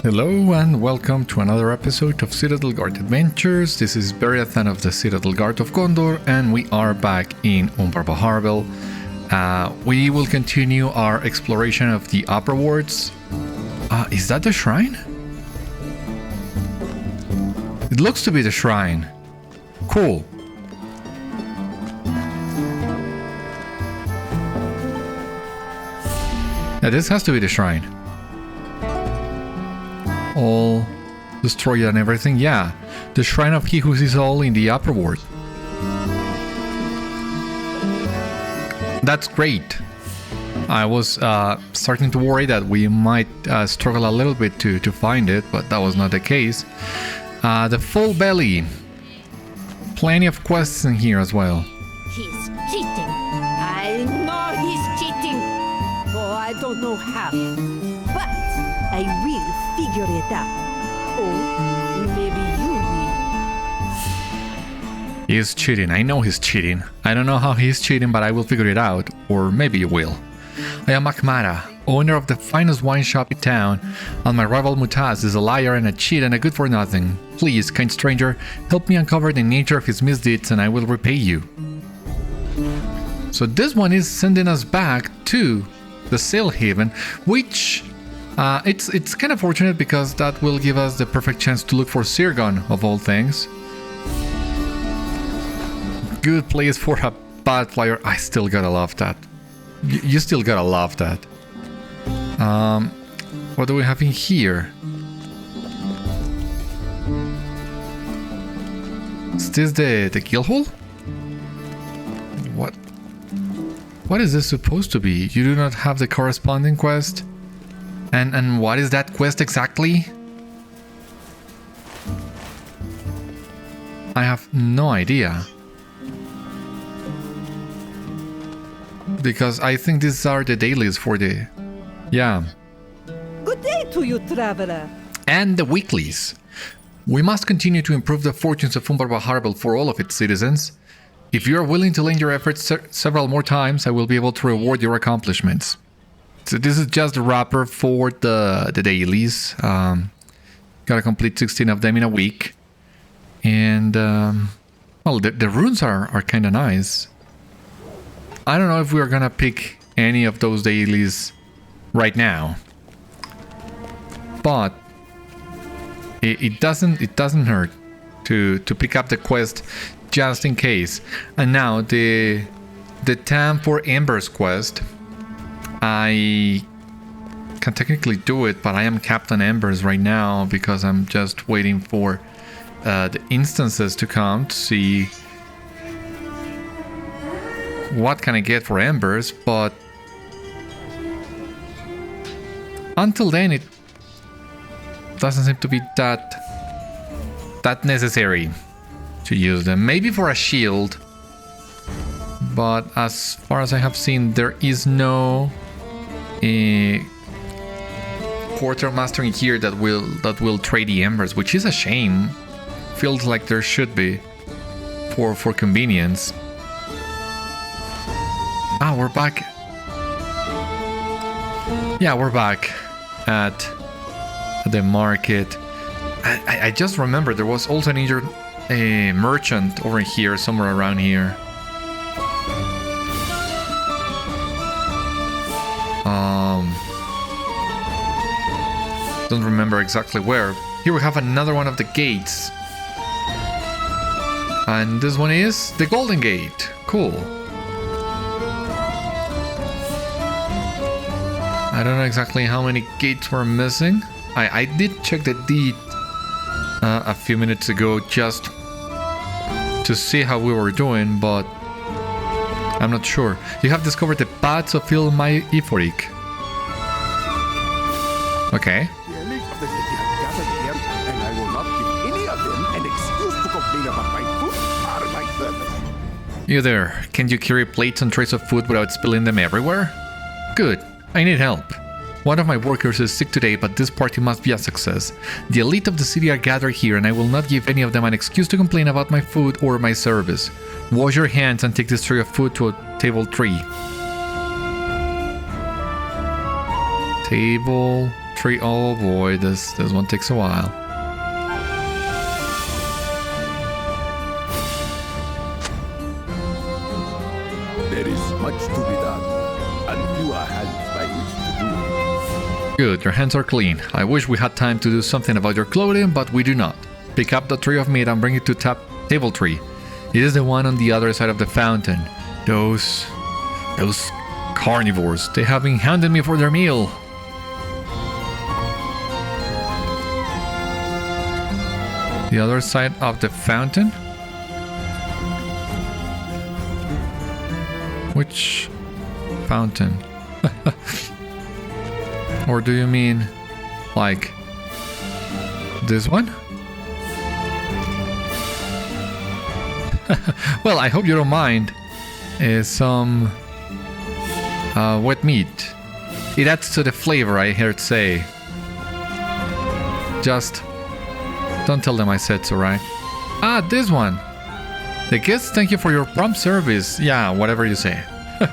Hello and welcome to another episode of Citadel Guard Adventures. This is Beriathan of the Citadel Guard of Gondor, and we are back in Umbar. We will continue our exploration of the upper wards. Is that the shrine? It looks to be the shrine. Cool. Yeah, this has to be the shrine. All destroyed and everything. Yeah, the shrine of he who sees all in the upper ward. That's great. I was starting to worry that we might struggle a little bit to find it, but that was not the case. The full belly. Plenty of quests in here as well. He's cheating. I know he's cheating. Oh, I don't know how. But I will figure it out. Or maybe you will. He's cheating. I know he's cheating. I don't know how he's cheating, but I will figure it out. Or maybe you will. I am Akmara, owner of the finest wine shop in town, and my rival Mutaz is a liar and a cheat and a good for nothing. Please, kind stranger, help me uncover the nature of his misdeeds and I will repay you. So this one is sending us back to the Sail Haven, which it's kind of fortunate because that will give us the perfect chance to look for Sirgon of all things. Good place for a bad flyer. I still gotta love that. You still gotta love that. What do we have in here? Is this the kill hole? What is this supposed to be? You do not have the corresponding quest? And what is that quest exactly? I have no idea. Because I think these are the dailies for the... Yeah. Good day to you, traveler. And the weeklies. We must continue to improve the fortunes of Umbar for all of its citizens. If you are willing to lend your efforts several more times, I will be able to reward your accomplishments. So this is just a wrapper for the dailies. Gotta complete 16 of them in a week. And, well, the runes are kind of nice. I don't know if we're gonna pick any of those dailies right now. But it doesn't hurt to pick up the quest just in case. And now the Tam for Embers quest. I can technically do it, but I am Captain Embers right now because I'm just waiting for the instances to come to see what can I get for Embers. But until then, it doesn't seem to be that necessary to use them. Maybe for a shield, but as far as I have seen, there is no quartermaster in here that will trade the embers, which is a shame. Feels like there should be for convenience. Ah, we're back. Yeah, we're back at the market. I just remember there was also an injured merchant over here, somewhere around here. Don't remember exactly where. Here we have another one of the gates. And this one is the Golden Gate. Cool. I don't know exactly how many gates were missing. I did check the deed a few minutes ago just to see how we were doing, but I'm not sure. You have discovered the paths of my Iforic. Okay. The elite of the city have gathered here, and I will not give any of them an excuse to complain about my food or my service. You there, can you carry plates and trays of food without spilling them everywhere? Good, I need help. One of my workers is sick today, but this party must be a success. The elite of the city are gathered here, and I will not give any of them an excuse to complain about my food or my service. Wash your hands and take this tray of food to a table 3. Table tree. Oh boy, this one takes a while. There is much to be done, and few are hands by which to do it. Good, your hands are clean. I wish we had time to do something about your clothing, but we do not. Pick up the tree of meat and bring it to table tree. It is the one on the other side of the fountain. Those carnivores, they have been hounding me for their meal. The other side of the fountain? Which fountain? Or do you mean like this one? Well, I hope you don't mind some wet meat. It adds to the flavor, I heard say. Just don't tell them I said so, right? Ah, this one. The guests thank you for your prompt service. Yeah, whatever you say.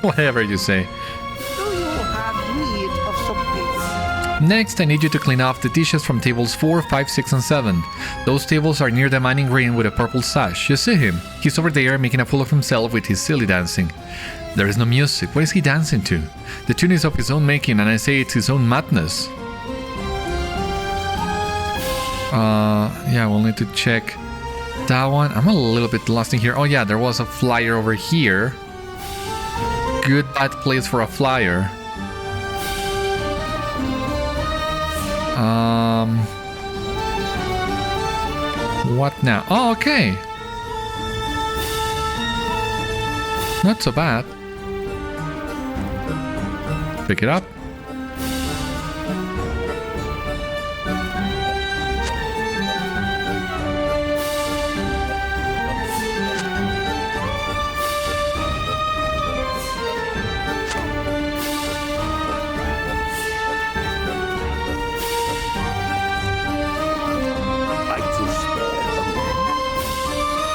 Whatever you say. Do you have need of something? Next, I need you to clean off the dishes from tables 4, 5, 6, and 7. Those tables are near the man in green with a purple sash. You see him? He's over there making a fool of himself with his silly dancing. There is no music. What is he dancing to? The tune is of his own making, and I say it's his own madness. Yeah, we'll need to check that one. I'm a little bit lost in here. Oh yeah, there was a flyer over here. Good bad place for a flyer. What now? Oh, okay. Not so bad. Pick it up.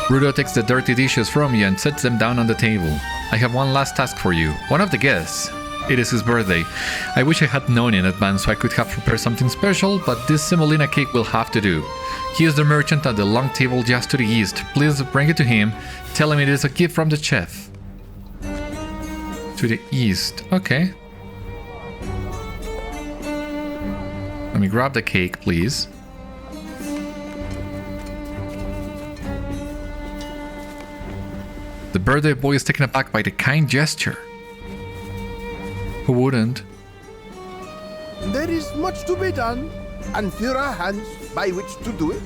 Rudo takes the dirty dishes from you and sets them down on the table. I have one last task for you. One of the guests. It is his birthday. I wish I had known in advance so I could have prepared something special, but this semolina cake will have to do. He is the merchant at the long table just to the east. Please bring it to him. Tell him it is a gift from the chef. To the east. Okay. Let me grab the cake, please. The birthday boy is taken aback by the kind gesture. Who wouldn't? There is much to be done, and few are hands by which to do it.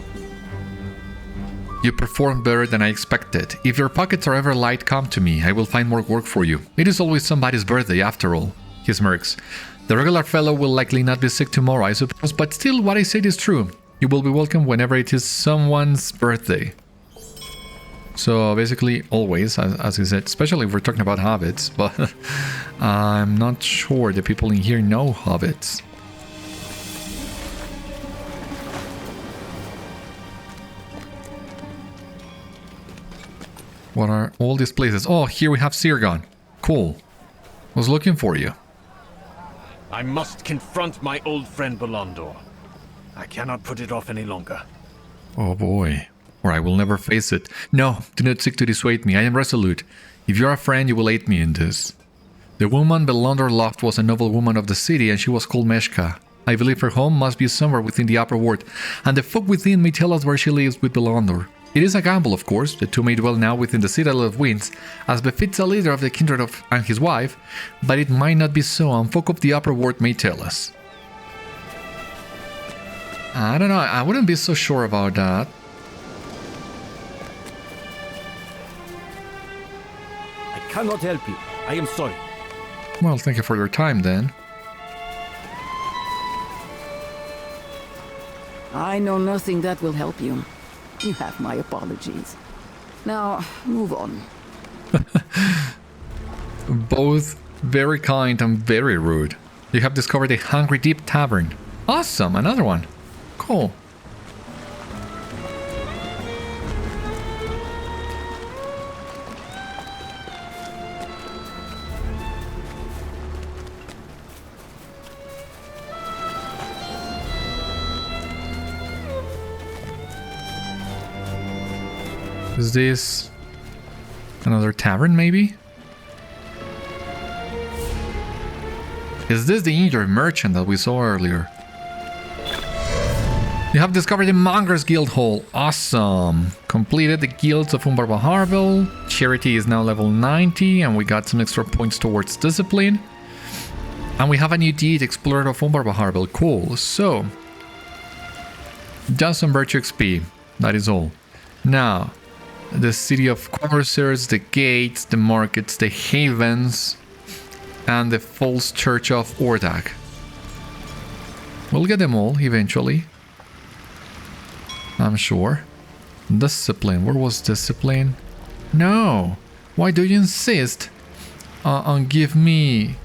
You performed better than I expected. If your pockets are ever light, come to me. I will find more work for you. It is always somebody's birthday after all. He smirks. The regular fellow will likely not be sick tomorrow, I suppose, but still what I said is true. You will be welcome whenever it is someone's birthday. So basically always, as he said, especially if we're talking about hobbits, but I'm not sure the people in here know hobbits. What are all these places? Oh, here we have Sirgon. Cool. Was looking for you. I must confront my old friend Belondor. I cannot put it off any longer. Oh boy. Or I will never face it. No, do not seek to dissuade me. I am resolute. If you are a friend, you will aid me in this. The woman Belondor loved was a noble woman of the city, and she was called Meshka. I believe her home must be somewhere within the upper world, and the folk within may tell us where she lives with Belondor. It is a gamble, of course. The two may dwell now within the Citadel of Winds, as befits a leader of the kindred and his wife, but it might not be so, and folk of the upper world may tell us. I don't know, I wouldn't be so sure about that. I cannot help you. I am sorry. Well, thank you for your time then. I know nothing that will help you. You have my apologies. Now, move on. Both very kind and very rude. You have discovered a Hungry Deep Tavern. Awesome, another one. Cool. Is this another tavern, maybe? Is this the injured merchant that we saw earlier? You have discovered the Monger's Guild Hall. Awesome. Completed the guilds of Umbar. Charity is now level 90, and we got some extra points towards discipline. And we have a new deed, Explorer of Umbar. Cool. So, just some virtue XP. That is all. Now, the city of Corsairs, the gates, the markets, the havens, and the false church of Ordak. We'll get them all eventually, I'm sure. Discipline. Where was discipline? No. Why do you insist on give me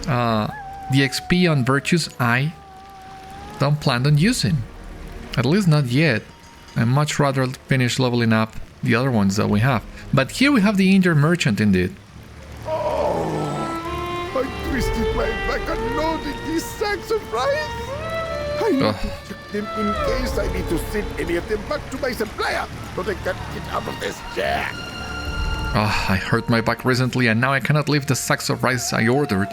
the XP on virtues I don't plan on using? At least not yet. I'd much rather finish leveling up the other ones that we have. But here we have the injured merchant indeed. I twisted my back unloading these sacks of rice. I need to check them in case I need to send any of them back to my supplier, but I can't get out of this chair. I hurt my back recently and now I cannot leave the sacks of rice I ordered.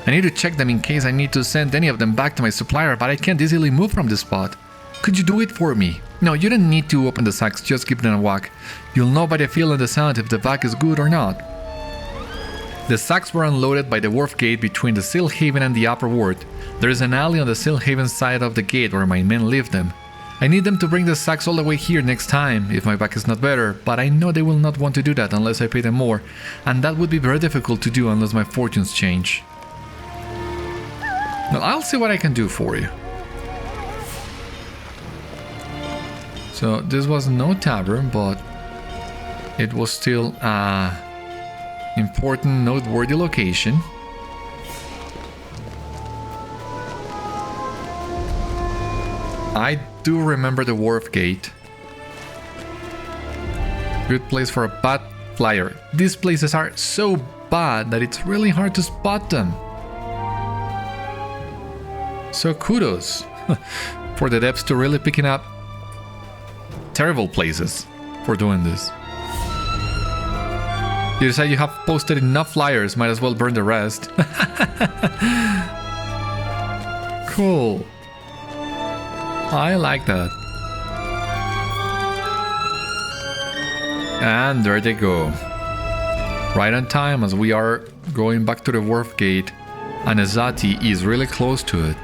I need to check them in case I need to send any of them back to my supplier, but I can't easily move from this spot. Could you do it for me? No, you don't need to open the sacks, just give them a whack. You'll know by the feel and the sound if the bag is good or not. The sacks were unloaded by the wharf gate between the Seal Haven and the Upper Ward. There is an alley on the Seal Haven side of the gate where my men leave them. I need them to bring the sacks all the way here next time, if my back is not better, but I know they will not want to do that unless I pay them more, and that would be very difficult to do unless my fortunes change. Well, I'll see what I can do for you. So, this was no tavern, but it was still important, noteworthy location. I do remember the wharf gate. Good place for a bad flyer. These places are so bad that it's really hard to spot them. So kudos for the devs to really picking up terrible places for doing this. You decide you have posted enough flyers, might as well burn the rest. Cool. I like that. And there they go. Right on time as we are going back to the wharf gate, and Azati is really close to it.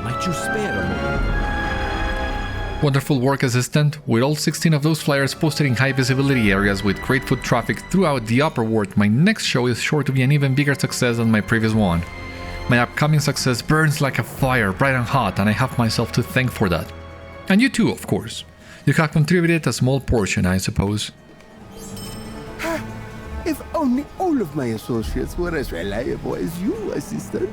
Might you spare a moment? Wonderful work, assistant. With all 16 of those flyers posted in high visibility areas with great foot traffic throughout the upper ward, my next show is sure to be an even bigger success than my previous one. My upcoming success burns like a fire, bright and hot, and I have myself to thank for that. And you too, of course. You have contributed a small portion, I suppose. If only all of my associates were as reliable as you, assistant.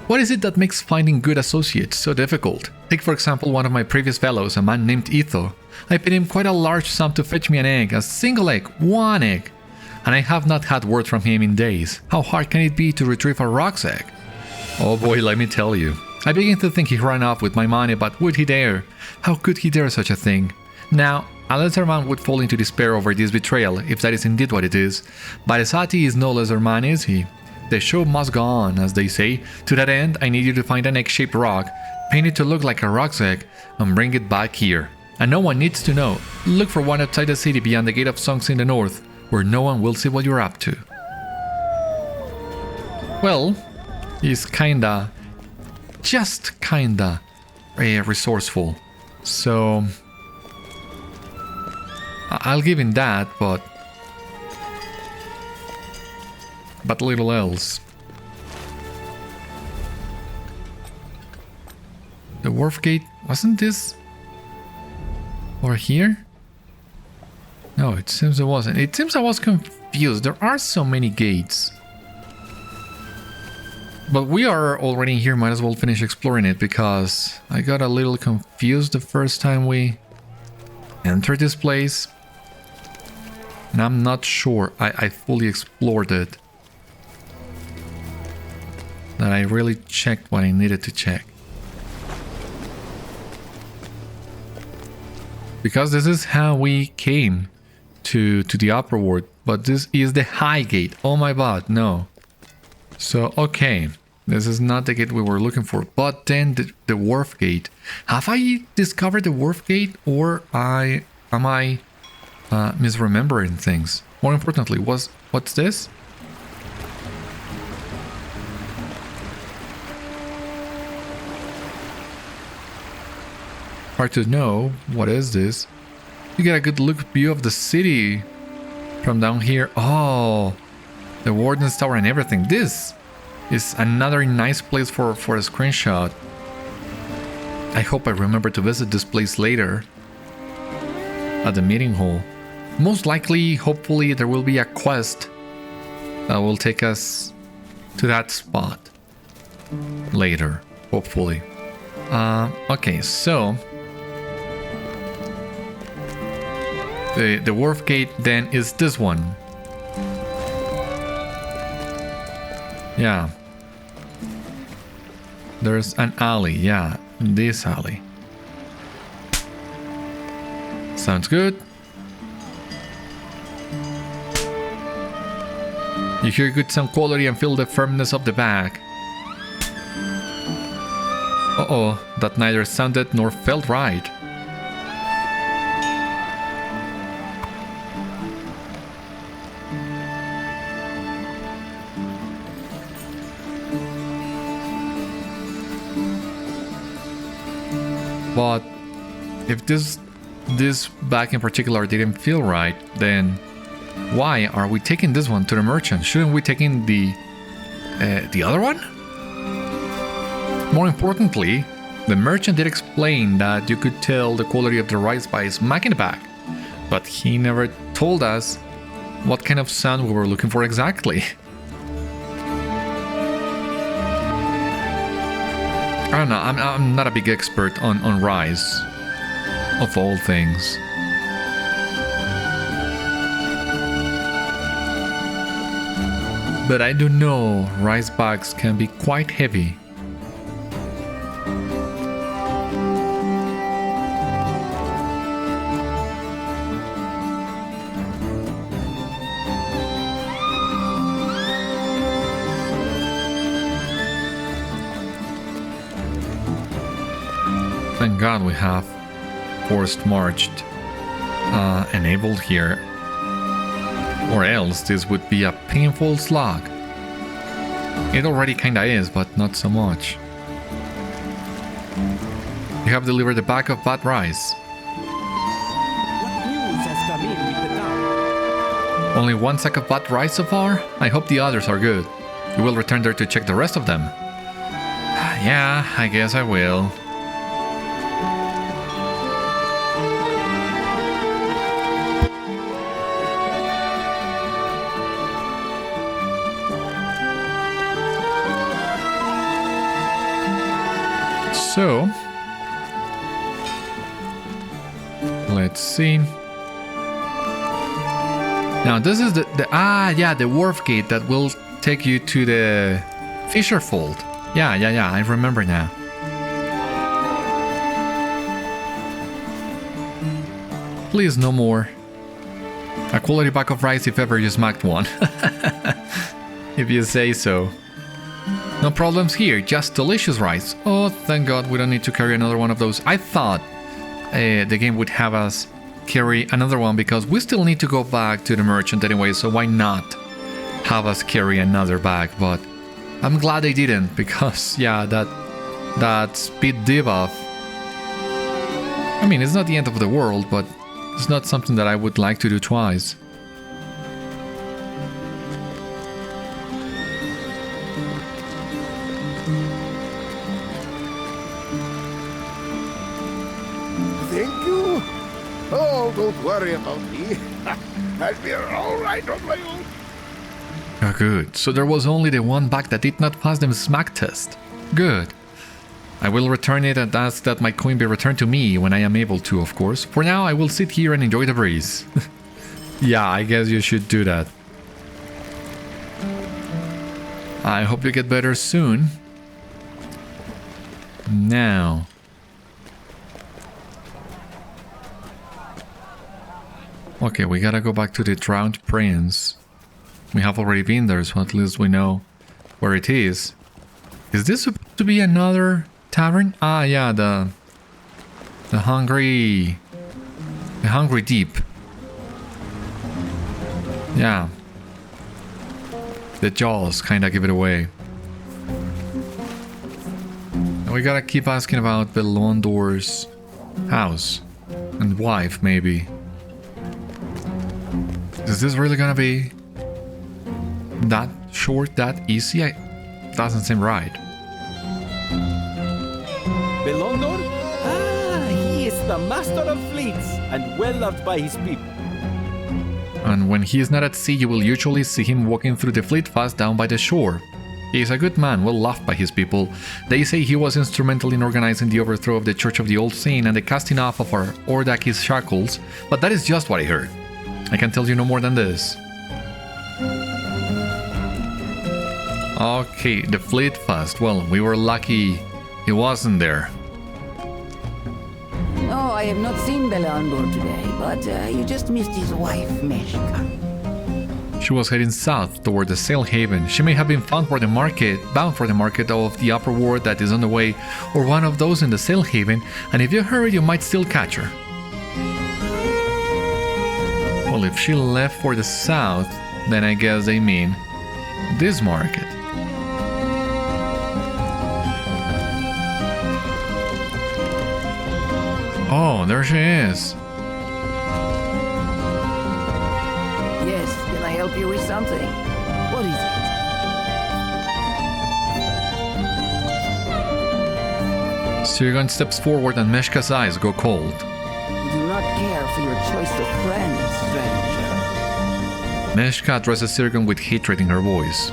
What is it that makes finding good associates so difficult? Take for example one of my previous fellows, a man named Etho. I paid him quite a large sum to fetch me an egg, a single egg, one egg. And I have not had word from him in days. How hard can it be to retrieve a rock's egg? Oh boy, let me tell you. I begin to think he ran off with my money, but would he dare? How could he dare such a thing? Now, a lesser man would fall into despair over this betrayal, if that is indeed what it is. But Esati is no lesser man, is he? The show must go on, as they say. To that end, I need you to find an egg-shaped rock, paint it to look like a rock's egg, and bring it back here. And no one needs to know. Look for one outside the city beyond the Gate of Songs in the north, where no one will see what you're up to. Well, he's just kinda resourceful. So, I'll give him that, but little else. The wharf gate, wasn't this over here? No, it seems it wasn't. It seems I was confused. There are so many gates. But we are already here, might as well finish exploring it, because I got a little confused the first time we entered this place. And I'm not sure I fully explored it. that I really checked what I needed to check. Because this is how we came to the upper world. But this is the high gate. Oh my god, no. So, okay. This is not the gate we were looking for. But then the wharf gate. Have I discovered the wharf gate? Or am I misremembering things? More importantly, what's this? Hard to know. What is this? You get a good look view of the city from down here. Oh, the Warden's Tower and everything. This is another nice place for a screenshot. I hope I remember to visit this place later at the meeting hall. Most likely, hopefully, there will be a quest that will take us to that spot later, hopefully. Okay, so the wharf gate then is this one. Yeah. There's an alley, yeah, this alley. Sounds good. You hear good sound quality and feel the firmness of the bag. Uh-oh, that neither sounded nor felt right. But if this bag in particular didn't feel right, then why are we taking this one to the merchant? Shouldn't we taking the other one? More importantly, the merchant did explain that you could tell the quality of the rice by smacking the bag, but he never told us what kind of sound we were looking for exactly. I don't know, I'm not a big expert on rice, of all things. But I do know rice bags can be quite heavy. Thank God we have forced marched enabled here. Or else this would be a painful slog. It already kinda is, but not so much. You have delivered the bag of bad rice. What news has come in with the town? Only one sack of bad rice so far? I hope the others are good. You will return there to check the rest of them. Yeah, I guess I will. So, let's see. Now this is the wharf gate that will take you to the Fisher Fold. Yeah, I remember now. Please, no more. A quality bag of rice if ever you smacked one. If you say so. No problems here, just delicious rice. Oh, thank God we don't need to carry another one of those. I thought the game would have us carry another one because we still need to go back to the merchant anyway, so why not have us carry another bag? But I'm glad they didn't because, yeah, that speed debuff. I mean, it's not the end of the world, but it's not something that I would like to do twice. Don't worry about me. I'll be all right on my own. Oh, good. So there was only the one bag that did not pass the smack test. Good. I will return it and ask that my coin be returned to me when I am able to, of course. For now, I will sit here and enjoy the breeze. Yeah, I guess you should do that. I hope you get better soon. Now. Okay, we gotta go back to the Drowned Prince. We have already been there, so at least we know where it is. Is this supposed to be another tavern? Ah, yeah, the Hungry Deep. Yeah. The jaws kinda give it away. And we gotta keep asking about Belondor's house and wife, maybe. Is this really gonna be that short, that easy? Doesn't seem right. Belondor? Ah, he is the master of fleets and well loved by his people. And when he is not at sea, you will usually see him walking through the fleet fast down by the shore. He is a good man, well loved by his people. They say he was instrumental in organizing the overthrow of the Church of the Old Saint and the casting off of our Ordak's shackles, but that is just what I heard. I can tell you no more than this. Okay, the fleet fast. Well, we were lucky he wasn't there. No, I have not seen Belondor today, but you just missed his wife, Meshka. She was heading south toward the Sail Haven. She may have been bound for the market of the upper world that is on the way, or one of those in the Sail Haven, and if you hurry, you might still catch her. Well, if she left for the south, then I guess they mean this market. Oh, there she is. Yes, can I help you with something? What is it? Sirgon steps forward and Meshka's eyes go cold. I do not care for your choice of friends, stranger. Meshka addresses Sirgon with hatred in her voice.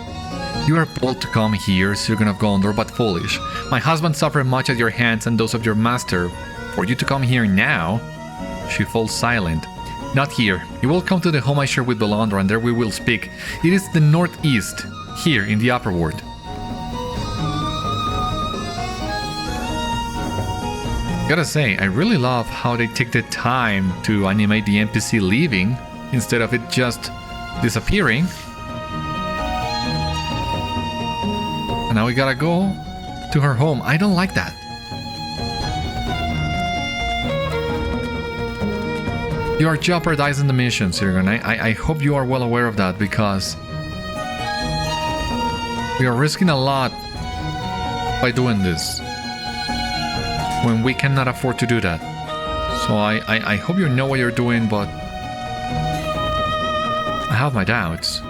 You are bold to come here, Sirgon of Gondor, but foolish. My husband suffered much at your hands and those of your master. For you to come here now? She falls silent. Not here. You will come to the home I share with Belondor, and there we will speak. It is the northeast, here in the upper world. Gotta say, I really love how they take the time to animate the NPC leaving instead of it just disappearing. And now we gotta go to her home. I don't like that. You are jeopardizing the mission, Sirgon. I hope you are well aware of that, because we are risking a lot by doing this when we cannot afford to do that. So I hope you know what you're doing, but I have my doubts.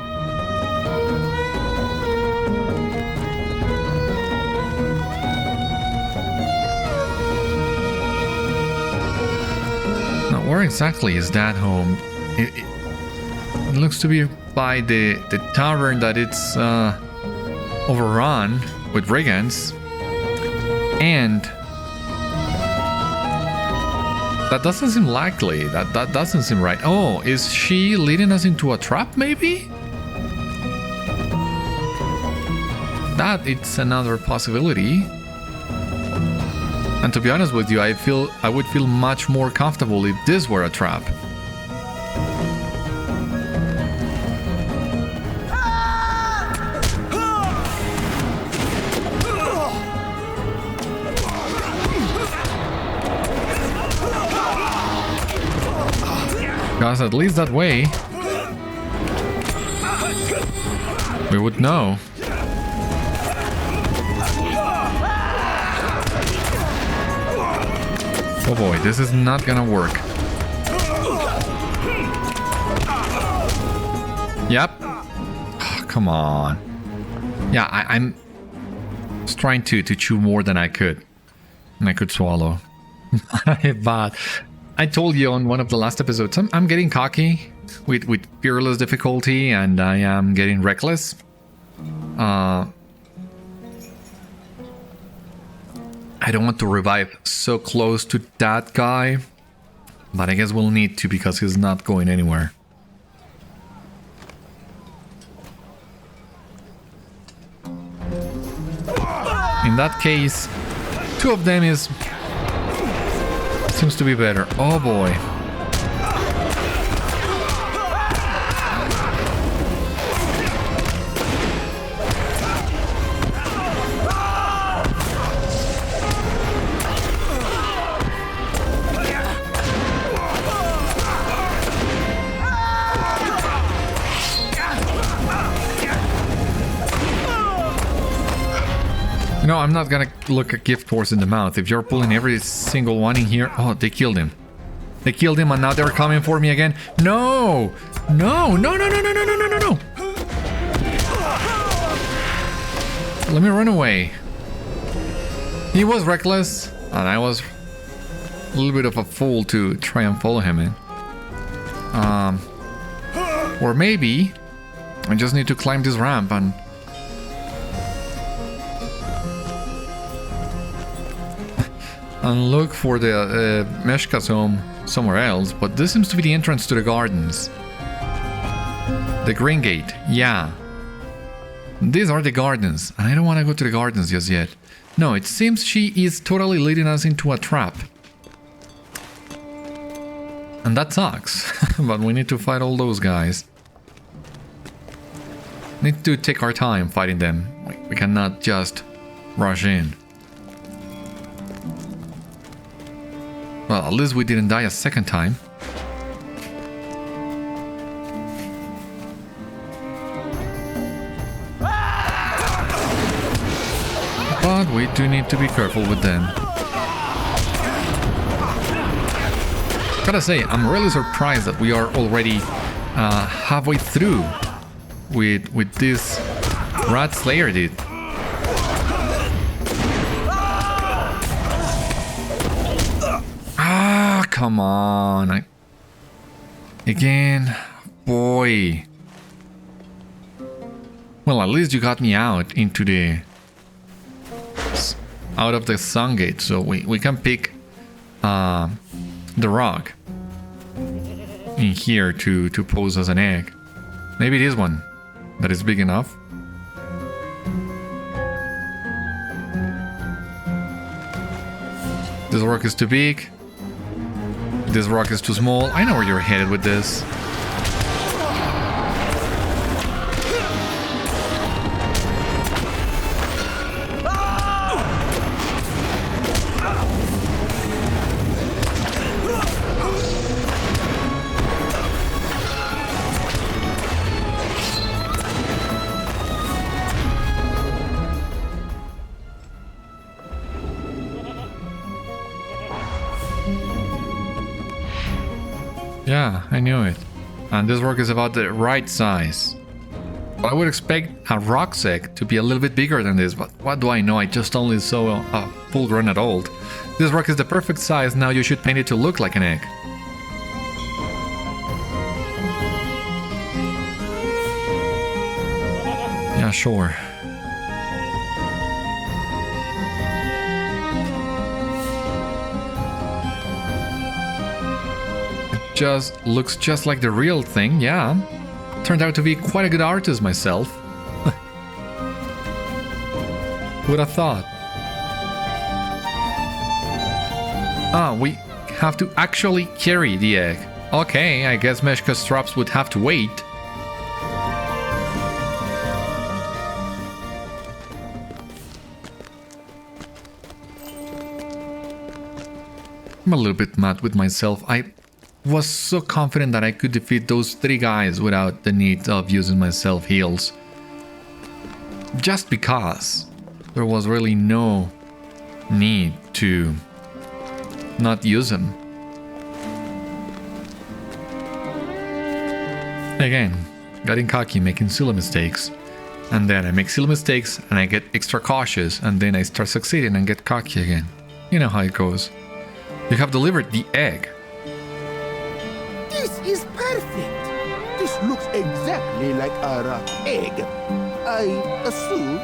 Where exactly is that home? It looks to be by the tavern that it's overrun with brigands. And that doesn't seem likely. That doesn't seem right. Oh, is she leading us into a trap, maybe? That it's another possibility. And to be honest with you, I would feel much more comfortable if this were a trap. Because at least that way, we would know. Oh boy, this is not gonna work. Yep. Oh, come on. Yeah, I'm just trying to chew more than I could. And I could swallow. But I told you on one of the last episodes, I'm getting cocky with fearless difficulty, and I am getting reckless. I don't want to revive so close to that guy, but I guess we'll need to because he's not going anywhere. that case, 2 of them seems to be better. Oh boy. No, I'm not gonna look a gift horse in the mouth. If you're pulling every single one in here... Oh, they killed him. They killed him and now they're coming for me again. No! No! No, no, no, no, no, no, no, no, no! Let me run away. He was reckless, and I was a little bit of a fool to try and follow him in. Or maybe I just need to climb this ramp and... and look for the Meshka's home somewhere else, but this seems to be the entrance to the gardens. The Green Gate, yeah. These are the gardens, and I don't want to go to the gardens just yet. No, it seems she is totally leading us into a trap. And that sucks, but we need to fight all those guys. Need to take our time fighting them. We cannot just rush in. Well, at least we didn't die a second time. But we do need to be careful with them. Gotta say, I'm really surprised that we are already halfway through with this Rat Slayer dude. Come on. Again. Boy. Well, at least you got me out into the... out of the Sun Gate, so we can pick the rock in here to pose as an egg. Maybe this one that is big enough. This rock is too big. This rock is too small. I know where you're headed with this. Yeah, I knew it. And this rock is about the right size. I would expect a rucksack to be a little bit bigger than this, but what do I know? I just only saw a full-grown adult. This rock is the perfect size, now you should paint it to look like an egg. Yeah, sure. Just looks just like the real thing, yeah. Turned out to be quite a good artist myself. Who'd have thought? Ah, we have to actually carry the egg. Okay, I guess Meshka's straps would have to wait. I'm a little bit mad with myself. I was so confident that I could defeat those 3 guys without the need of using my self-heals. Just because there was really no need to not use them. Again, getting cocky, making silly mistakes. And then I make silly mistakes and I get extra cautious and then I start succeeding and get cocky again. You know how it goes. You have delivered the egg. This is perfect. This looks exactly like our egg. I assume.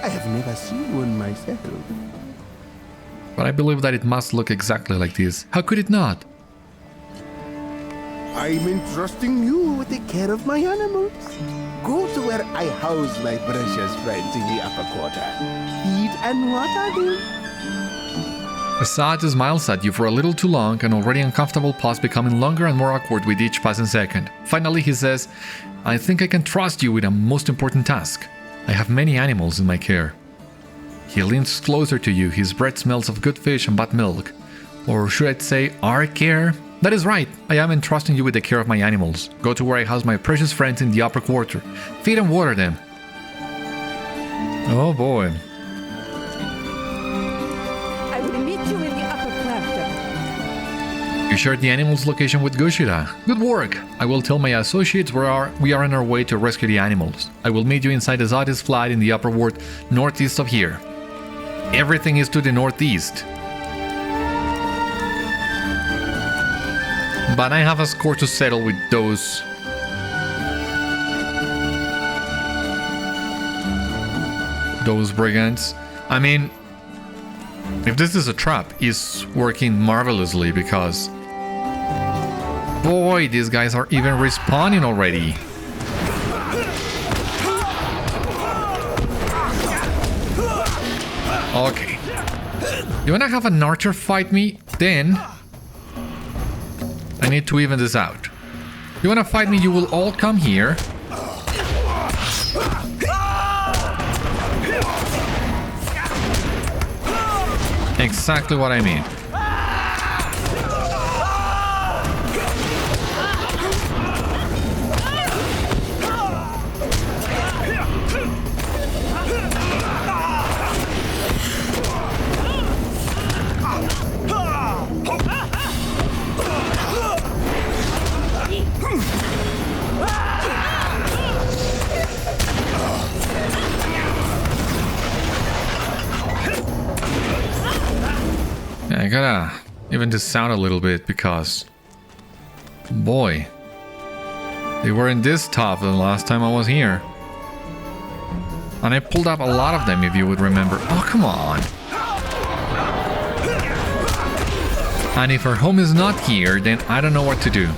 I have never seen one myself. But I believe that it must look exactly like this. How could it not? I'm entrusting you with the care of my animals. go to where I house my precious friends in the upper quarter. Feed and water them. Assad smiles at you for a little too long, an already uncomfortable pause becoming longer and more awkward with each passing second. Finally, he says, I think I can trust you with a most important task. I have many animals in my care. He leans closer to you, his breath smells of good fish and bad milk. Or should I say, our care? That is right, I am entrusting you with the care of my animals. Go to where I house my precious friends in the upper quarter. Feed and water them. Oh boy. I will meet you in the upper quarter. You shared the animals' location with Gushira. Good work! I will tell my associates we are on our way to rescue the animals. I will meet you inside Azadi's flat in the upper ward, northeast of here. Everything is to the northeast. But I have a score to settle with those. Those brigands. I mean, if this is a trap, it's working marvelously because... Boy, these guys are even respawning already. Okay. You wanna have an archer fight me? Then... I need to even this out. You wanna fight me, you will all come here. Exactly what I mean. I gotta even this sound a little bit because, boy, they weren't this tough the last time I was here. And I pulled up a lot of them, if you would remember. Oh, come on. And if her home is not here, then I don't know what to do.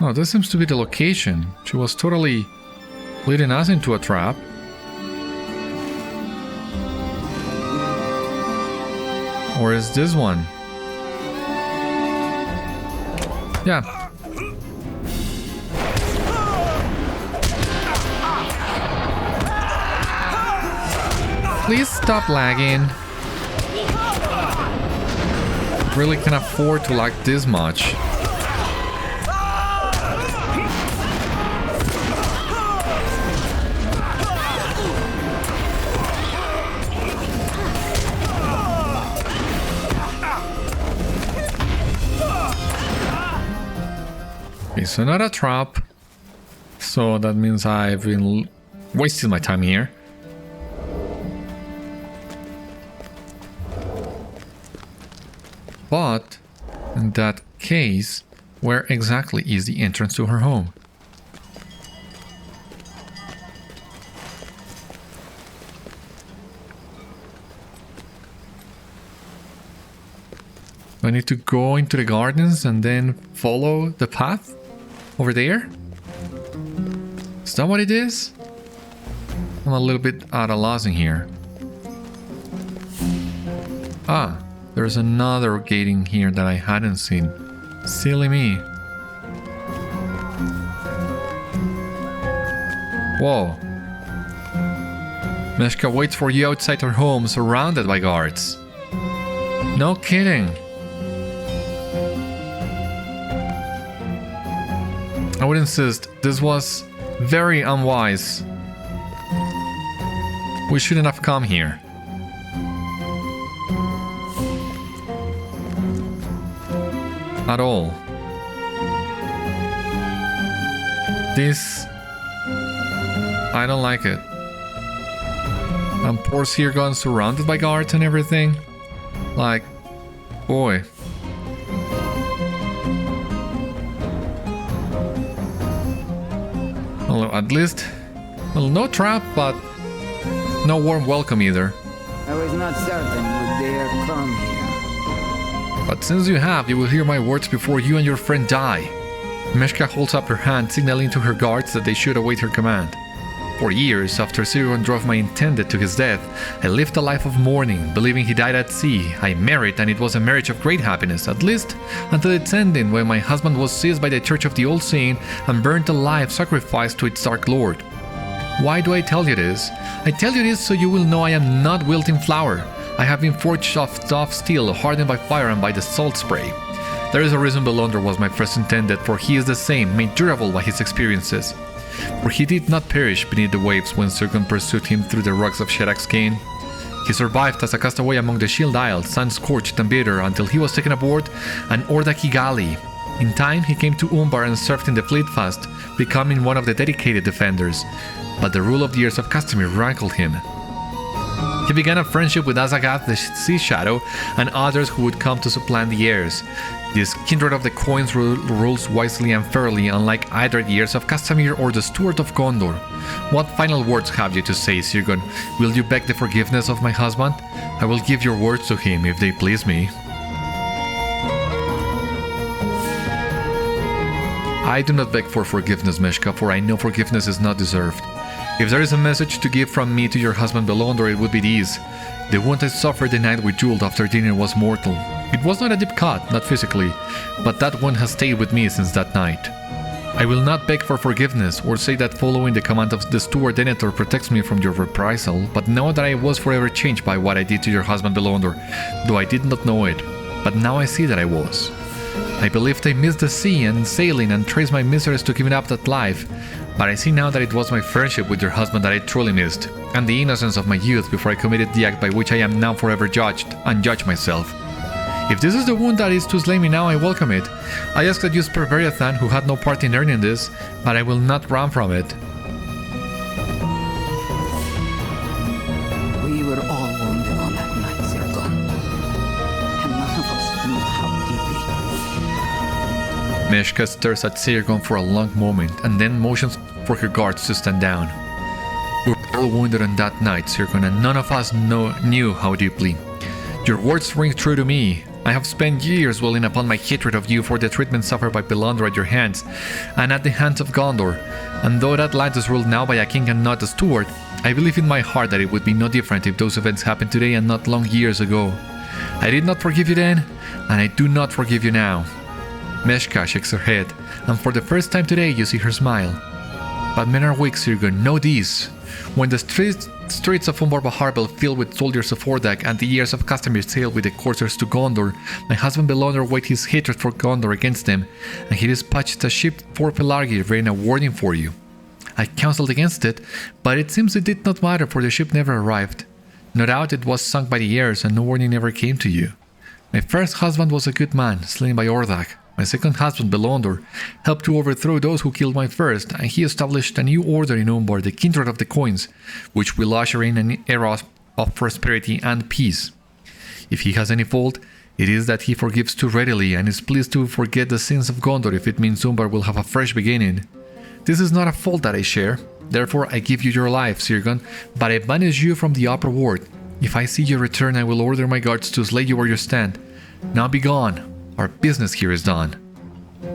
Oh, this seems to be the location. She was totally leading us into a trap. Or is this one? Yeah. Please stop lagging. Really can afford to lag this much. So not a trap, so that means I've been wasting my time here. But in that case, where exactly is the entrance to her home? Do I need to go into the gardens and then follow the path? Over there? Is that what it is? I'm a little bit out of loss in here. Ah, there's another gating here that I hadn't seen. Silly me. Whoa. Meshka waits for you outside her home, surrounded by guards. No kidding. I would insist, this was very unwise. We shouldn't have come here. At all. This... I don't like it. And poor Sirgon surrounded by guards and everything. Like, boy. Well, at least, well, no trap, but no warm welcome either. I was not certain would dare come here. But since you have, you will hear my words before you and your friend die. Meshka holds up her hand, signaling to her guards that they should await her command. For years, after Sirgon drove my intended to his death, I lived a life of mourning, believing he died at sea. I married, and it was a marriage of great happiness, at least until its ending, when my husband was seized by the Church of the Old Saint and burned alive, sacrificed to its dark lord. Why do I tell you this? I tell you this so you will know I am not wilting flour. I have been forged of tough steel, hardened by fire and by the salt spray. There is a reason Belonder was my first intended, for he is the same, made durable by his experiences. For he did not perish beneath the waves when Sirgon pursued him through the rocks of Sherak's Cane. He survived as a castaway among the Shield Isles, sun-scorched and bitter, until he was taken aboard an Ordaki galley. In time, he came to Umbar and served in the fleet fast, becoming one of the dedicated defenders. But the rule of the Heirs of Castamere rankled him. He began a friendship with Azagath the Sea Shadow and others who would come to supplant the heirs. This kindred of the coins rules wisely and fairly, unlike either the Heirs of Castamere or the Steward of Gondor. What final words have you to say, Sirgon? Will you beg the forgiveness of my husband? I will give your words to him if they please me. I do not beg for forgiveness, Meshka, for I know forgiveness is not deserved. If there is a message to give from me to your husband Belonder, it would be this. The wound I suffered the night we dueled after dinner was mortal. It was not a deep cut, not physically, but that wound has stayed with me since that night. I will not beg for forgiveness or say that following the command of the Steward Denethor protects me from your reprisal, but know that I was forever changed by what I did to your husband Belonder, though I did not know it. But now I see that I was. I believed I missed the sea and sailing and traced my miseries to giving up that life, but I see now that it was my friendship with your husband that I truly missed, and the innocence of my youth before I committed the act by which I am now forever judged, and judge myself. If this is the wound that is to slay me now, I welcome it. I ask that you spare Beriathan, who had no part in earning this, but I will not run from it. We were all wounded on that night, Sirgon. And none of us knew how deeply. Meshka stares at Sirgon for a long moment, and then motions for her guards to stand down. We were all wounded on that night, Sirgon, and none of us knew how deeply. Your words ring true to me. I have spent years dwelling upon my hatred of you for the treatment suffered by Belonder at your hands, and at the hands of Gondor. And though that land is ruled now by a king and not a steward, I believe in my heart that it would be no different if those events happened today and not long years ago. I did not forgive you then, and I do not forgive you now. Meshka shakes her head, and for the first time today you see her smile. But men are weak, Sirgon, know this. When the streets of Umbar Harbor filled with soldiers of Ordak and the Heirs of Castamere sailed with the coursers to Gondor, my husband Belonder weighed his hatred for Gondor against them, and he dispatched a ship for Pelargi bearing a warning for you. I counseled against it, but it seems it did not matter, for the ship never arrived. No doubt it was sunk by the heirs, and no warning ever came to you. My first husband was a good man, slain by Ordak. My second husband, Belonder, helped to overthrow those who killed my first, and he established a new order in Umbar, the Kindred of the Coins, which will usher in an era of prosperity and peace. If he has any fault, it is that he forgives too readily and is pleased to forget the sins of Gondor if it means Umbar will have a fresh beginning. This is not a fault that I share, therefore I give you your life, Sirgon, but I banish you from the upper world. If I see you return, I will order my guards to slay you where you stand. Now be gone. Our business here is done.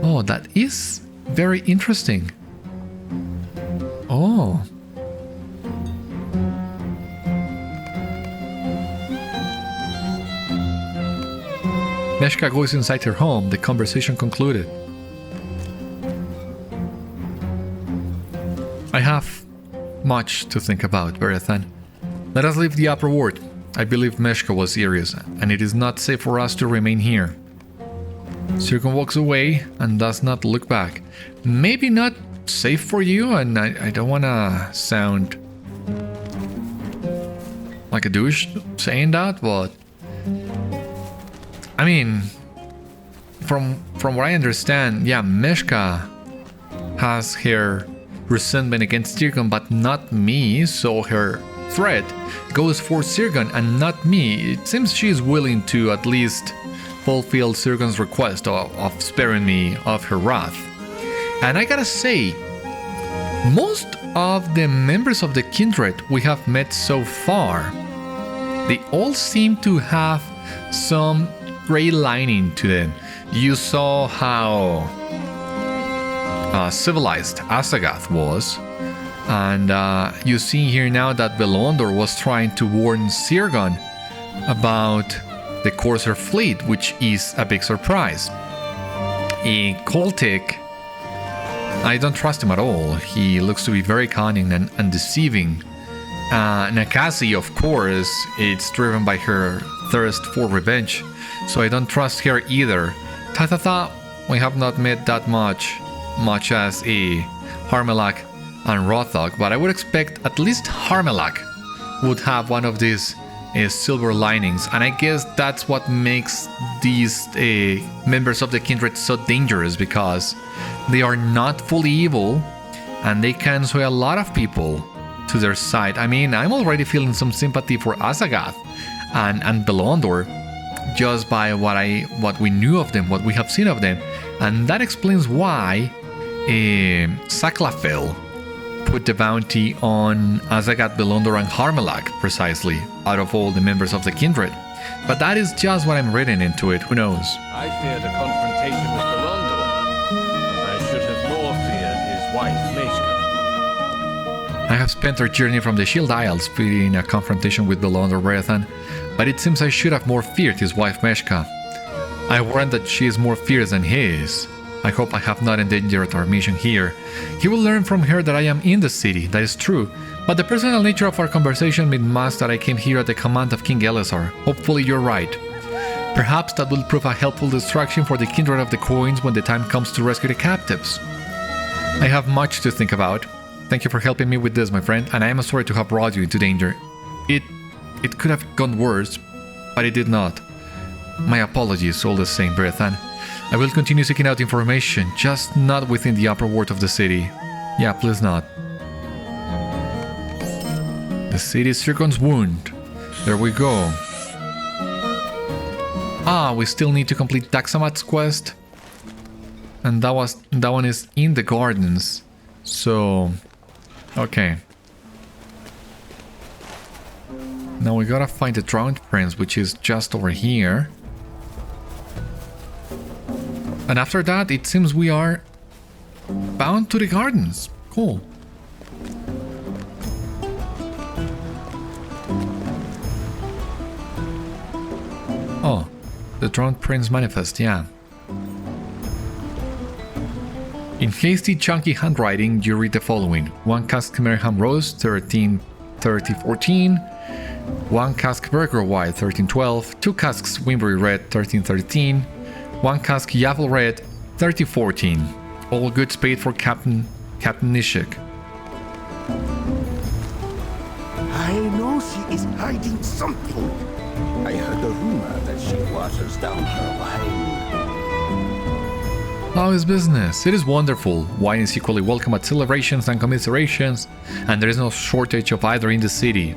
Oh, that is very interesting. Oh. Meshka goes inside her home. The conversation concluded. I have much to think about, Beriathan. Let us leave the upper world. I believe Meshka was serious, and it is not safe for us to remain here. Sirgon walks away and does not look back. Maybe not safe for you, and I don't want to sound like a douche saying that, but I mean, from what I understand, yeah, Meshka has her resentment against Sirgon, but not me, so her threat goes for Sirgon and not me. It seems she is willing to at least fulfill Sirgon's request of sparing me of her wrath. And I gotta say, Most of the members of the kindred we have met so far, they all seem to have some gray lining to them. You saw how civilized Azagath was, and you see here now that Belondor was trying to warn Sirgon about the Corsair fleet, which is a big surprise. In Koltik, I don't trust him at all. He looks to be very cunning and deceiving. Nakasi, of course, it's driven by her thirst for revenge, so I don't trust her either. Tathatha, we have not met that much as a Harmelak and Rothok, but I would expect at least Harmelak would have one of these silver linings, and I guess that's what makes these members of the kindred so dangerous, because they are not fully evil and they can sway a lot of people to their side. I mean, I'm already feeling some sympathy for Azagath and Belondor just by what we knew of them, what we have seen of them, and that explains why Saklafel put the bounty on Azagath, Belondor, and Harmelak precisely out of all the members of the kindred. But that is just what I'm reading into it. Who knows? I feared a confrontation with Belondor, but I should have more feared his wife, Meshka. I have spent our journey from the Shield Isles fearing a confrontation with Belondor Beriathan, but it seems I should have more feared his wife Meshka. I warrant that she is more fierce than he is. I hope I have not endangered our mission here. He will learn from her that I am in the city, that is true, but the personal nature of our conversation made mask that I came here at the command of King Elessar. Hopefully you're right. Perhaps that will prove a helpful distraction for the kindred of the coins when the time comes to rescue the captives. I have much to think about. Thank you for helping me with this, my friend, and I am sorry to have brought you into danger. It could have gone worse, but it did not. My apologies all the same, Beriathan. I will continue seeking out information, just not within the upper ward of the city. Yeah, please not. The city is Sirgon's wound. There we go. We still need to complete Taxamat's quest. And that one is in the gardens. So, okay. Now we gotta find the Drowned Prince, which is just over here. And after that, it seems we are bound to the gardens. Cool. Oh, the Drowned Prince Manifest, yeah. In hasty, chunky handwriting, you read the following. 1 cask Merham Rose, 133014. 1 cask Burger White, 1312. 2 casks Wimbury Red, 1313. 1 cask Yavel Red, 3014. All goods paid for Captain Nishik. I know she is hiding something. I heard a rumor that she waters down her wine. How is business? It is wonderful. Wine is equally welcome at celebrations and commiserations, and there is no shortage of either in the city.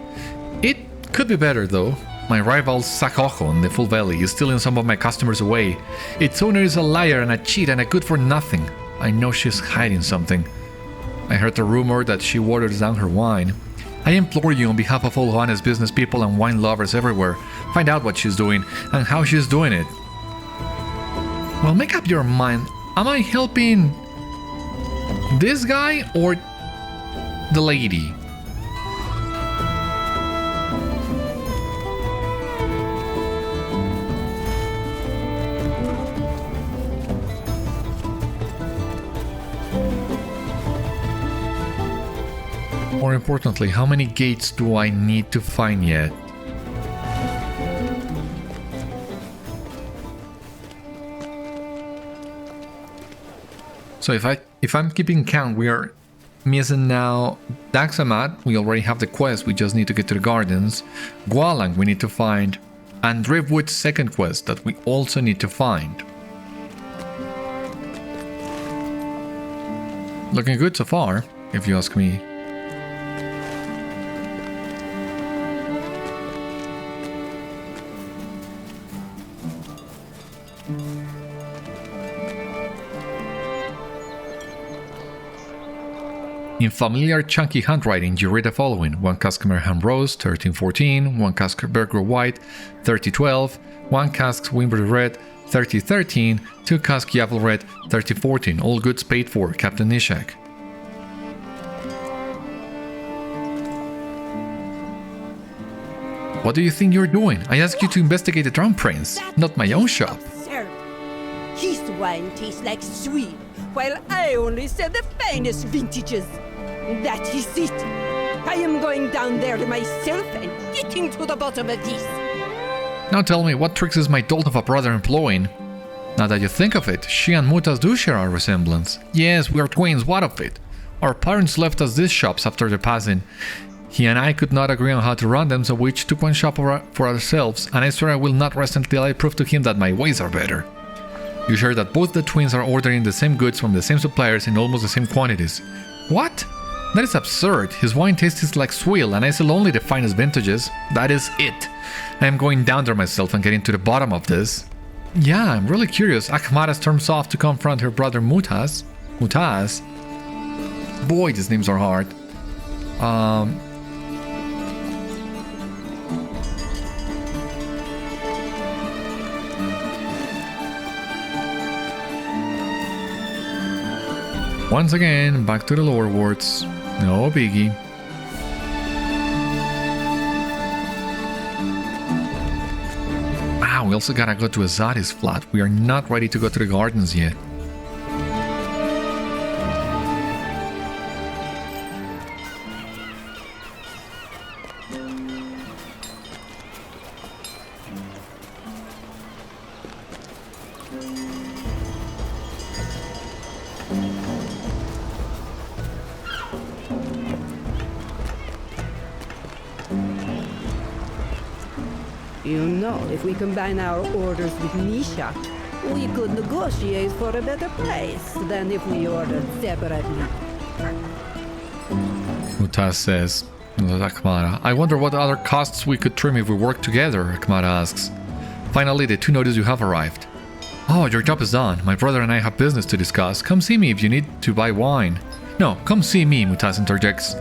It could be better though. My rival Sakojo in the Full Valley is stealing some of my customers away. Its owner is a liar and a cheat and a good for nothing. I know she's hiding something. I heard a rumor that she waters down her wine. I implore you on behalf of all honest business people and wine lovers everywhere, find out what she's doing and how she's doing it. Well, make up your mind. Am I helping this guy or the lady? More importantly, how many gates do I need to find yet? So if I'm keeping count, we are missing now Daxamat. We already have the quest, we just need to get to the gardens. Gualang we need to find, and Driftwood's second quest that we also need to find. Looking good so far, if you ask me. In familiar chunky handwriting, you read the following: 1 cask Merham Rose, 1314, 1 cask Berger White, 3012, 1 cask Wimber Red, 3013, 2 cask Yavel Red, 3014. All goods paid for, Captain Nishak. What do you think you're doing? I asked you to investigate the Drowned Prince, not my own shop. Absurd. His wine tastes like sweet, while I only sell the finest vintages. That is it. I am going down there myself and getting to the bottom of this. Now tell me, what tricks is my dolt of a brother employing? Now that you think of it, she and Mutas do share our resemblance. Yes, we are twins, what of it? Our parents left us these shops after their passing. He and I could not agree on how to run them, so we each took one shop for ourselves, and I swear I will not rest until I prove to him that my ways are better. You share that both the twins are ordering the same goods from the same suppliers in almost the same quantities. What? That is absurd. His wine tastes like swill, and I sell only the finest vintages. That is it. I am going down there myself and getting to the bottom of this. Yeah, I'm really curious. Akhmara storms off to confront her brother Mutas. Boy, these names are hard. Once again, back to the lower wards. No biggie. Wow, we also gotta go to Azadi's flat. We are not ready to go to the gardens yet. You know, if we combine our orders with Nisha, we could negotiate for a better price than if we ordered separately. Mutas says. Akhmara. I wonder what other costs we could trim if we work together, Akhmara asks. Finally, the two notice you have arrived. Oh, your job is done. My brother and I have business to discuss. Come see me if you need to buy wine. No, come see me, Mutas interjects.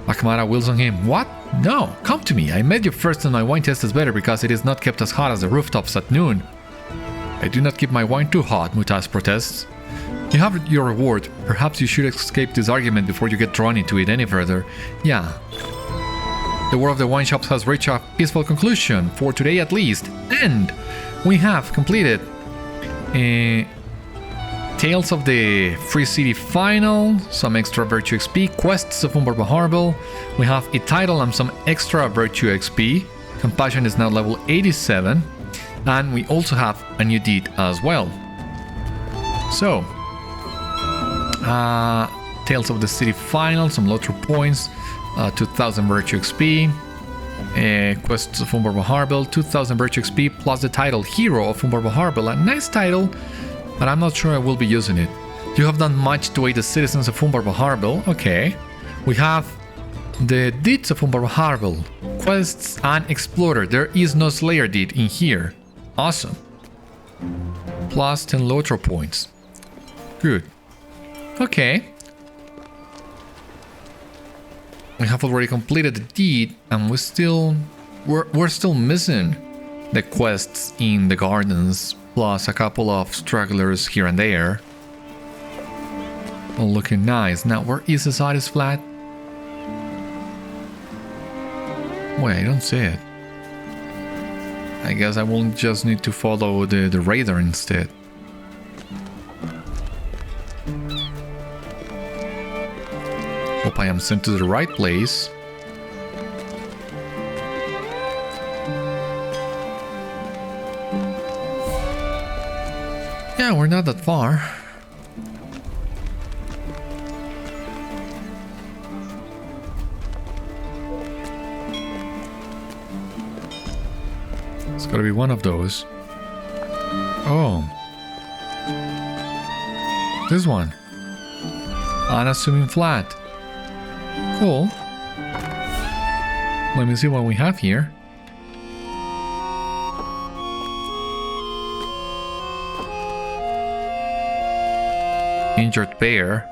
Akhmara wheels on him. What? No, come to me. I met you first and my wine tastes better because it is not kept as hot as the rooftops at noon. I do not keep my wine too hot, Mutas protests. You have your reward. Perhaps you should escape this argument before you get drawn into it any further. Yeah. The war of the wine shops has reached a peaceful conclusion, for today at least. And we have completed Tales of the Free City Final, some extra Virtue XP, Quests of Umbar Baharbel. We have a title and some extra Virtue XP. Compassion is now level 87. And we also have a new deed as well. So, Tales of the City Final, some LOTRO points, 2000 Virtue XP. Quests of Umbar Baharbel, 2000 Virtue XP, plus the title Hero of Umbar Baharbel. A nice title, but I'm not sure I will be using it. You have done much to aid the citizens of Umbar Baharbel. Okay. We have the deeds of Umbar Baharbel, quests and Explorer. There is no Slayer deed in here. Awesome. Plus 10 LOTRO points. Good. Okay. We have already completed the deed, and we're still missing the quests in the gardens, plus a couple of stragglers here and there. All looking nice. Now, where is Azadi's flat? Wait, I don't see it. I guess I will just need to follow the radar instead. Hope I am sent to the right place. Yeah, we're not that far. It's gotta be one of those. Oh. This one. Unassuming flat. Cool. Let me see what we have here. Injured bear.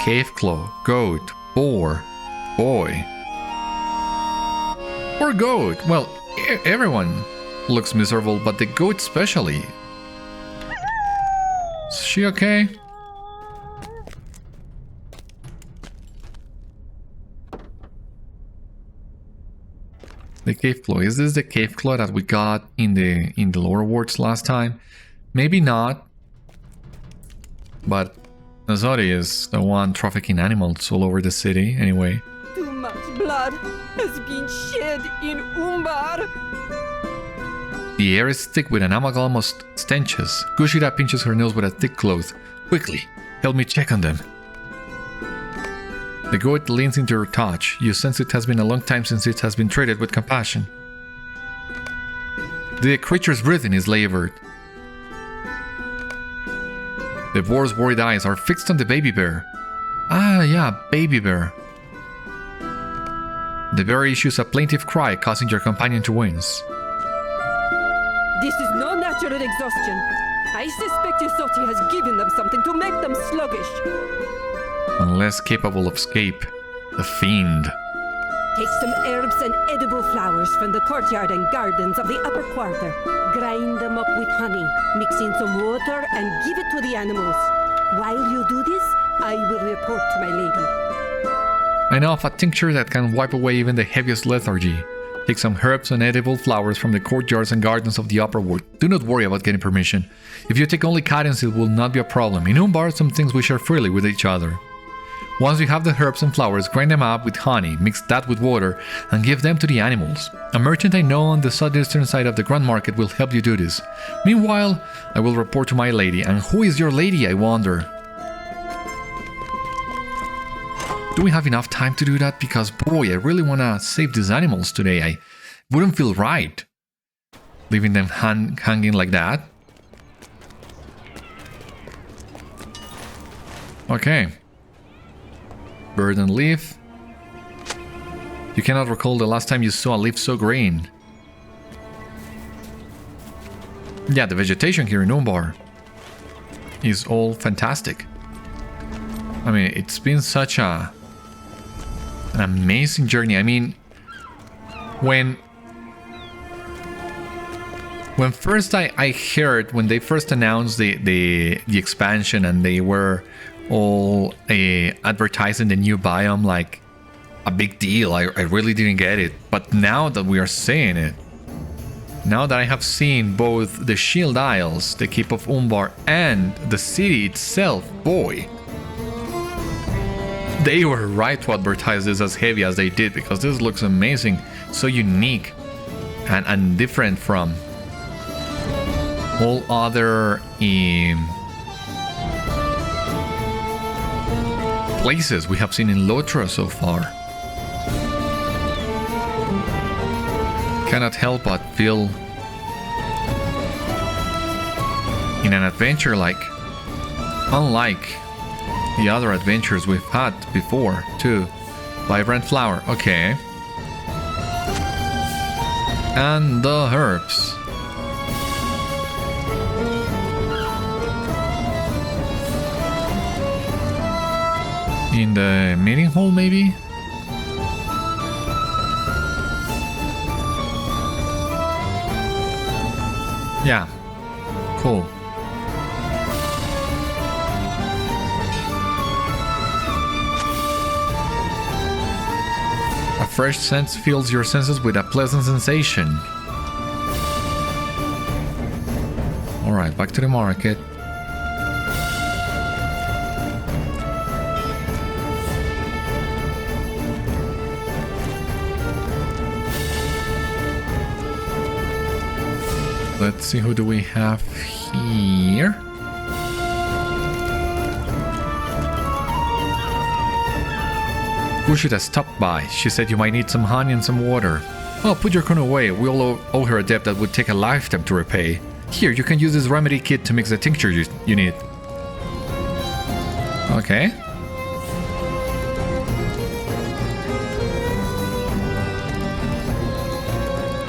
cave claw, goat, boar, boy. Or goat. Well, everyone looks miserable, but the goat especially. Is she okay? The cave claw. Is this the cave claw that we got in the lower wards last time? Maybe not. But Azori is the one trafficking animals all over the city anyway. Too much blood has been shed in Umbar. The air is thick with an amalgam of stenches. Kushida pinches her nose with a thick cloth. Quickly, help me check on them. The goat leans into your touch. You sense it has been a long time since it has been treated with compassion. The creature's breathing is labored. The boar's worried eyes are fixed on the baby bear. Ah, yeah, baby bear. The bear issues a plaintive cry, causing your companion to wince. This is no natural exhaustion. I suspect Isoti has given them something to make them sluggish. Unless capable of escape. The fiend. Take some herbs and edible flowers from the courtyard and gardens of the upper quarter. Grind them up with honey, mix in some water, and give it to the animals. While you do this, I will report to my lady. I know of a tincture that can wipe away even the heaviest lethargy. Take some herbs and edible flowers from the courtyards and gardens of the upper ward. Do not worry about getting permission. If you take only cadence, it will not be a problem. In Umbar, some things we share freely with each other. Once you have the herbs and flowers, grind them up with honey, mix that with water, and give them to the animals. A merchant I know on the southeastern side of the Grand Market will help you do this. Meanwhile, I will report to my lady. And who is your lady, I wonder? Do we have enough time to do that? Because boy, I really want to save these animals today. I wouldn't feel right leaving them hanging like that. Okay. Bird and leaf. You cannot recall the last time you saw a leaf so green. Yeah, the vegetation here in Umbar is all fantastic. I mean, it's been such an amazing journey. I mean, when first I heard, when they first announced the expansion and they were all advertising the new biome like a big deal, I really didn't get it. But now that we are seeing it, now that I have seen both the Shield Isles, the Keep of Umbar, and the city itself, boy, they were right to advertise this as heavy as they did, because this looks amazing, so unique and different from all other places we have seen in LOTRO so far. Cannot help but feel in an adventure like unlike the other adventures we've had before too. Vibrant flower, okay. And the herbs. In the meeting hall, maybe? Yeah. Cool. A fresh scent fills your senses with a pleasant sensation. Alright, back to the market. Let's see, who do we have here? Kushida stopped by. She said you might need some honey and some water. Well, put your coin away. We all owe her a debt that would take a lifetime to repay. Here, you can use this remedy kit to mix the tincture you need. Okay.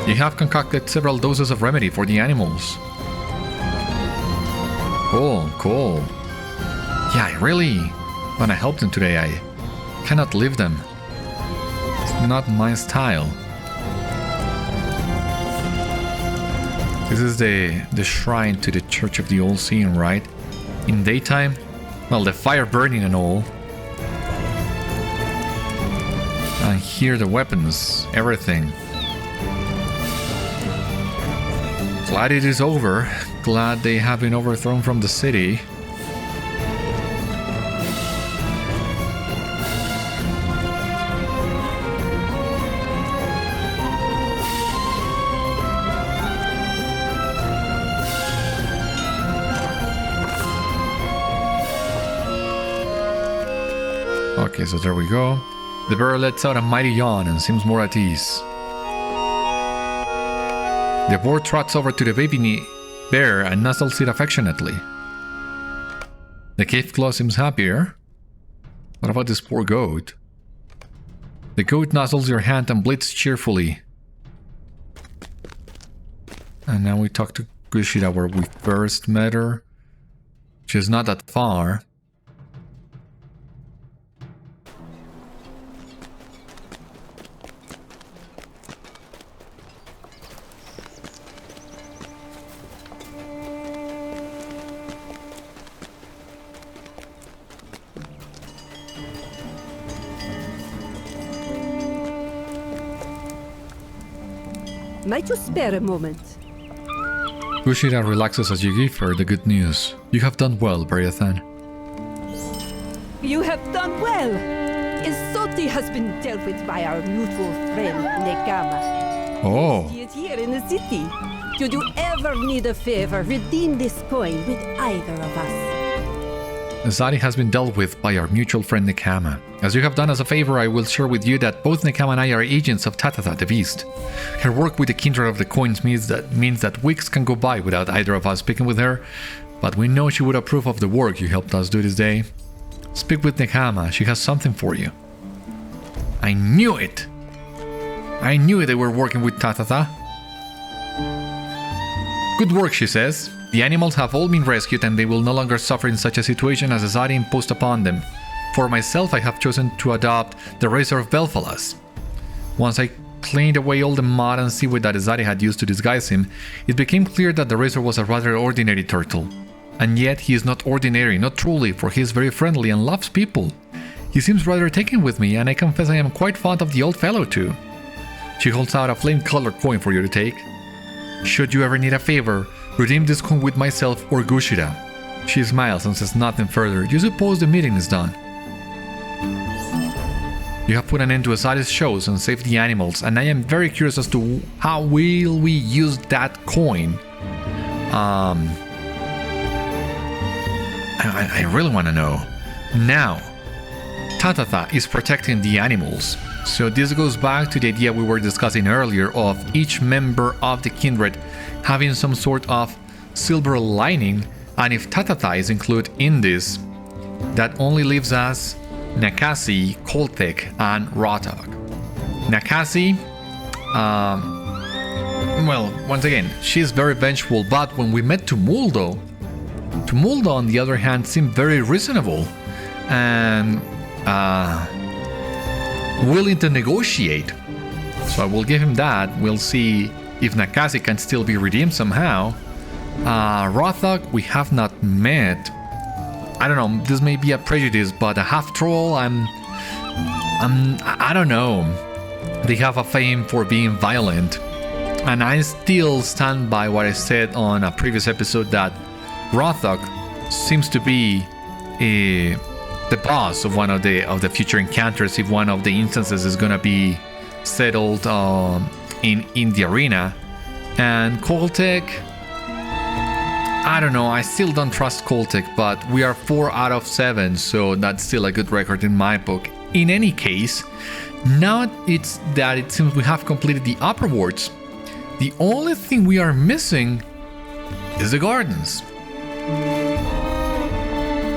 You have concocted several doses of remedy for the animals. Cool, cool. Yeah, I really Wanna help them today, I cannot leave them. It's not my style. This is the shrine to the Church of the All Seeing, right? In daytime, well, the fire burning and all. And here the weapons, everything. Glad it is over. Glad they have been overthrown from the city. Okay, so there we go. The bear lets out a mighty yawn and seems more at ease. The boar trots over to the baby bear and nuzzles it affectionately. The cave claw seems happier. What about this poor goat? The goat nuzzles your hand and bleats cheerfully. And now we talk to Kushida where we first met her. She's not that far. Might you spare a moment? Kushida relaxes as you give her the good news. You have done well, Beriathan. You have done well. Isoti has been dealt with by our mutual friend, Nekama. Oh. He is here in the city. Should you ever need a favor, redeem this coin with either of us. Azadi has been dealt with by our mutual friend Nekama. As you have done us a favor, I will share with you that both Nekama and I are agents of Tatata, the beast. Her work with the kindred of the coins means that weeks can go by without either of us speaking with her, but we know she would approve of the work you helped us do this day. Speak with Nekama, she has something for you. I knew it! I knew they were working with Tatata. Good work, she says. The animals have all been rescued and they will no longer suffer in such a situation as Azadi imposed upon them. For myself, I have chosen to adopt the Razor of Belfalas. Once I cleaned away all the mud and seaweed that Azadi had used to disguise him, it became clear that the Razor was a rather ordinary turtle. And yet he is not ordinary, not truly, for he is very friendly and loves people. He seems rather taken with me, and I confess I am quite fond of the old fellow too. She holds out a flame-colored coin for you to take. Should you ever need a favor, redeem this coin with myself or Kushida. She smiles and says nothing further. You suppose the meeting is done. You have put an end to Azadi's shows and saved the animals, and I am very curious as to how will we use that coin. I really want to know. Now, Tatata is protecting the animals. So this goes back to the idea we were discussing earlier of each member of the kindred having some sort of silver lining, and if Tatata is included in this, that only leaves us Nakasi, Koltek, and Rotok. Nakasi, well, once again, she's very vengeful, but when we met Tumuldo on the other hand seemed very reasonable and willing to negotiate. So I will give him that. We'll see if Nakasi can still be redeemed somehow. Rothok, we have not met. I don't know, this may be a prejudice, but a half-troll, I don't know. They have a fame for being violent. And I still stand by what I said on a previous episode that Rothok seems to be the boss of one of the future encounters if one of the instances is gonna be settled in the arena. And Koltek, I don't know, I still don't trust Koltek, but we are 4 out of 7, so that's still a good record in my book. In any case, now it seems we have completed the upper wards. The only thing we are missing is the gardens.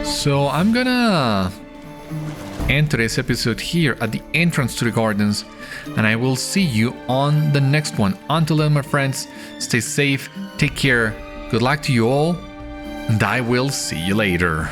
So I'm gonna end today's episode here at the entrance to the gardens, and I will see you on the next one. Until then, my friends, stay safe, take care, good luck to you all, and I will see you later.